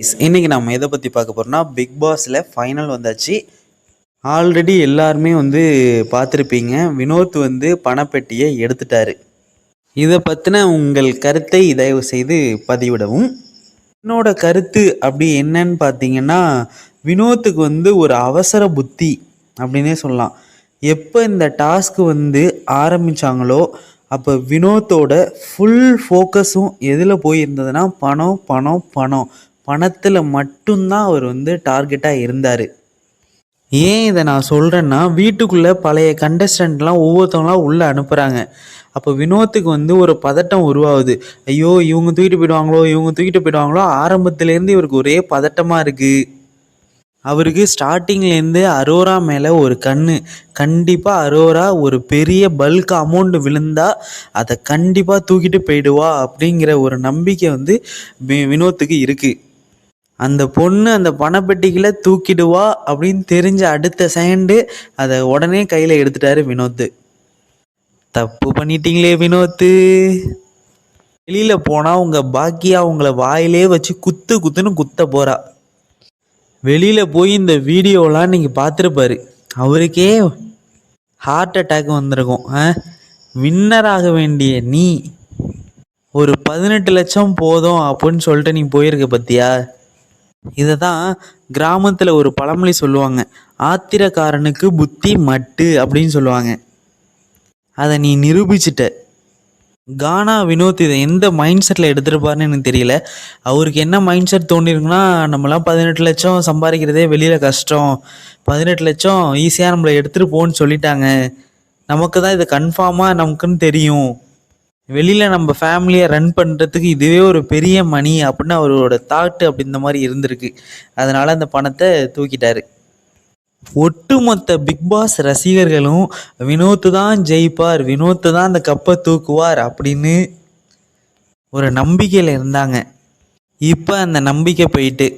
இன்னைக்கு நம்ம எதை பற்றி பார்க்க போகிறோம்னா, பிக் பாஸில் ஃபைனல் வந்தாச்சு. ஆல்ரெடி எல்லாருமே பார்த்துருப்பீங்க. வினோத் பணப்பெட்டியை எடுத்துட்டாரு. இதை பற்றின உங்கள் கருத்தை தயவு செய்து பதிவிடவும். என்னோட கருத்து அப்படி என்னன்னு பார்த்தீங்கன்னா, வினோத்துக்கு ஒரு அவசர புத்தி அப்படின்னே சொல்லலாம். எப்போ இந்த டாஸ்க்கு ஆரம்பித்தாங்களோ அப்போ வினோத்தோட ஃபுல் ஃபோக்கஸும் எதில் போயிருந்ததுன்னா பணம் பணம் பணம் பணத்தில் மட்டும்தான் அவர் டார்கெட்டாக இருந்தார். ஏன் இதை நான் சொல்கிறேன்னா, வீட்டுக்குள்ளே பழைய கண்டஸ்டன்ட்லாம் ஒவ்வொருத்தவங்களாம் உள்ளே அனுப்புகிறாங்க. அப்போ வினோத்துக்கு ஒரு பதட்டம் உருவாகுது. ஐயோ இவங்க தூக்கிட்டு போயிடுவாங்களோ இவங்க தூக்கிட்டு போயிடுவாங்களோ, ஆரம்பத்துலேருந்து இவருக்கு ஒரே பதட்டமாக இருக்குது. அவருக்கு ஸ்டார்டிங்லேருந்து அரோரா மேலே ஒரு கண்ணு. கண்டிப்பாக அரோரா ஒரு பெரிய பல்க் அமௌண்ட் விழுந்தால் அதை கண்டிப்பாக தூக்கிட்டு போயிடுவா அப்படிங்கிற ஒரு நம்பிக்கை வினோத்துக்கு இருக்குது. அந்த பொண்ணு அந்த பணப்பெட்டிகளை தூக்கிடுவா அப்படின்னு தெரிஞ்ச அடுத்த செகண்டு அதை உடனே கையில் எடுத்துட்டாரு வினோத்து. தப்பு பண்ணிட்டீங்களே வினோத்து. வெளியில் போனால் உங்கள் பாக்கியா உங்களை வாயிலே வச்சு குத்து குத்துன்னு குத்த போகிறா. வெளியில் போய் இந்த வீடியோலாம் நீங்கள் பார்த்துருப்பாரு. அவருக்கே ஹார்ட் அட்டாக் வந்திருக்கும். வின்னராக வேண்டிய நீ ஒரு 18 லட்சம் போதும் அப்படின்னு சொல்லிட்டு நீ போயிருக்க பத்தியா. இதை தான் கிராமத்தில் ஒரு பழமொழி சொல்லுவாங்க, ஆத்திரக்காரனுக்கு புத்தி மட்டு அப்படின்னு சொல்லுவாங்க. அதை நீ நிரூபிச்சிட்ட. கானா வினோத் இதை எந்த மைண்ட் செட்டில் எடுத்துருப்பாருன்னு எனக்கு தெரியல. அவருக்கு என்ன மைண்ட் செட் தோண்டிருக்குன்னா, நம்மளாம் 18 லட்சம் சம்பாதிக்கிறதே வெளியில் கஷ்டம், 18 லட்சம் ஈஸியாக நம்மளை எடுத்துகிட்டு போன்னு சொல்லிட்டாங்க, நமக்கு தான் இது கன்ஃபார்மாக நமக்குன்னு தெரியும், வெளியில் நம்ம ஃபேமிலியை ரன் பண்ணுறதுக்கு இதுவே ஒரு பெரிய மணி அப்படின்னு அவரோட தாட்டு அப்படி இந்த மாதிரி இருந்திருக்கு. அதனால் அந்த பணத்தை தூக்கிட்டாரு. ஒட்டுமொத்த பிக் பாஸ் ரசிகர்களும் வினோத்து தான் ஜெயிப்பார், வினோத்து தான் அந்த கப்பை தூக்குவார் அப்படின்னு ஒரு நம்பிக்கையில் இருந்தாங்க. இப்போ அந்த நம்பிக்கை போயிட்டு.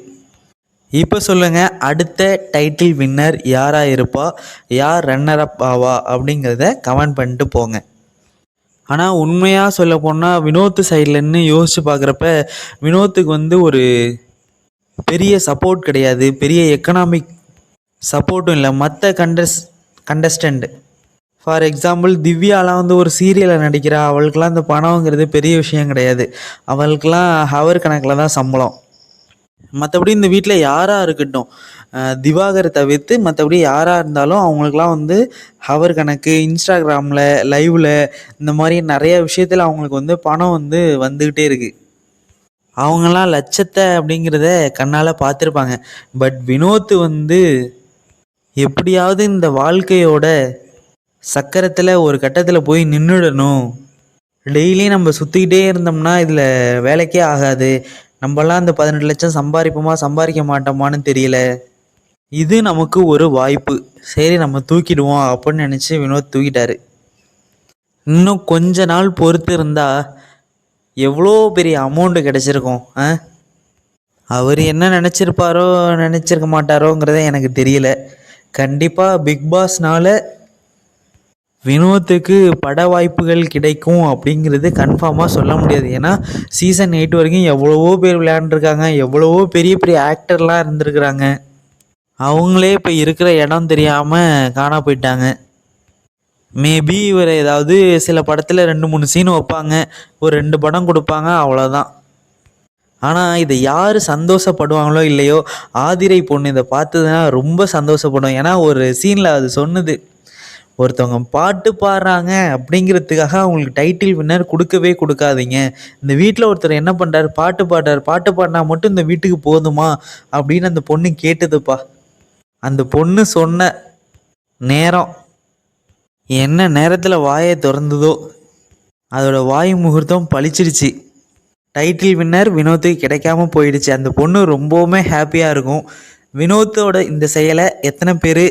இப்போ சொல்லுங்கள், அடுத்த டைட்டில் வின்னர் யாராக இருப்பா, யார் ரன்னர் அப் ஆவா அப்படிங்கிறத கமெண்ட் பண்ணிட்டு போங்க. ஆனால் உண்மையாக சொல்ல போனால் வினோத்து சைட்லன்னு யோசித்து பார்க்குறப்ப வினோத்துக்கு ஒரு பெரிய சப்போர்ட் கிடையாது, பெரிய எக்கனாமிக் சப்போர்ட்டும் இல்லை. மற்ற கண்டஸ்டண்ட் ஃபார் எக்ஸாம்பிள் திவ்யாலாம் ஒரு சீரியலில் நடிக்கிறா, அவளுக்கெல்லாம் இந்த பணங்கிறது பெரிய விஷயம் கிடையாது. அவளுக்கெல்லாம் ஹவர் கணக்கில் தான் சம்பளம். மற்றபடி இந்த வீட்டில் யாராக இருக்கட்டும், திவாகரை தவிர்த்து மற்றபடி யாராக இருந்தாலும் அவங்களுக்கெல்லாம் ஹவர் கணக்கு, இன்ஸ்டாகிராமில் லைவில் இந்த மாதிரி நிறைய விஷயத்தில் அவங்களுக்கு பணம் வந்துக்கிட்டே இருக்குது. அவங்களாம் லட்சத்தை அப்படிங்கிறத கண்ணால் பார்த்துருப்பாங்க. பட் வினோத்து எப்படியாவது இந்த வாழ்க்கையோட சக்கரத்தில் ஒரு கட்டத்தில் போய் நின்றுடணும், டெய்லியும் நம்ம சுற்றிக்கிட்டே இருந்தோம்னா இதில் வேலைக்கே ஆகாது, நம்மலாம் அந்த 18 லட்சம் சம்பாதிப்போமா சம்பாதிக்க மாட்டோமான்னு தெரியல, இது நமக்கு ஒரு வாய்ப்பு, சரி நம்ம தூக்கிடுவோம் அப்படின்னு நினச்சி வினோத் தூக்கிட்டாரு. இன்னும் கொஞ்ச நாள் பொறுத்து இருந்தால் எவ்வளோ பெரிய அமௌண்ட்டு கிடச்சிருக்கும். அவர் என்ன நினச்சிருப்பாரோ நினச்சிருக்க மாட்டாரோங்கிறத எனக்கு தெரியல. கண்டிப்பாக பிக் பாஸ்னால் வினோத்துக்கு பட வாய்ப்புகள் கிடைக்கும் அப்படிங்கிறது கன்ஃபார்மாக சொல்ல முடியாது. ஏன்னா சீசன் 8 வரைக்கும் எவ்வளவோ பேர் விளையாண்டுருக்காங்க, எவ்வளவோ பெரிய பெரிய ஆக்டர்லாம் இருந்திருக்கிறாங்க. அவங்களே இப்போ இருக்கிற இடம் தெரியாமல் காணா போயிட்டாங்க. மேபி இவர் ஏதாவது சில படத்தில் 2-3 சீன் வைப்பாங்க, ஒரு 2 படம் கொடுப்பாங்க, அவ்வளோதான். ஆனால் இதை யார் சந்தோஷப்படுவாங்களோ இல்லையோ, ஆதிரை பொண்ணு இதை பார்த்ததுன்னா ரொம்ப சந்தோஷப்படும். ஏன்னா ஒரு சீனில் அது சொன்னது, ஒருத்தவங்க பாட்டு பாடுறாங்க அப்படிங்கிறதுக்காக அவங்களுக்கு டைட்டில் வின்னர் கொடுக்கவே கொடுக்காதீங்க. இந்த வீட்டில் ஒருத்தர் என்ன பண்ணுறாரு, பாட்டு பாடுறாரு, பாட்டு பாடினா மட்டும் இந்த வீட்டுக்கு போதுமா அப்படின்னு அந்த பொண்ணு கேட்டதுப்பா. அந்த பொண்ணு சொன்ன நேரம், என்ன நேரத்தில் வாயை திறந்ததோ அதோட வாய் முகூர்த்தம் பழிச்சிடுச்சு. டைட்டில் வின்னர் வினோத்துக்கு கிடைக்காம போயிடுச்சு. அந்த பொண்ணு ரொம்பவுமே ஹாப்பியாக இருக்கும். வினோத்தோட இந்த செயலை எத்தனை பேர்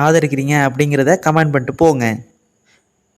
ஆதரிக்கிறீங்க அப்படிங்கிறத கமெண்ட் பண்ணிட்டு போங்க.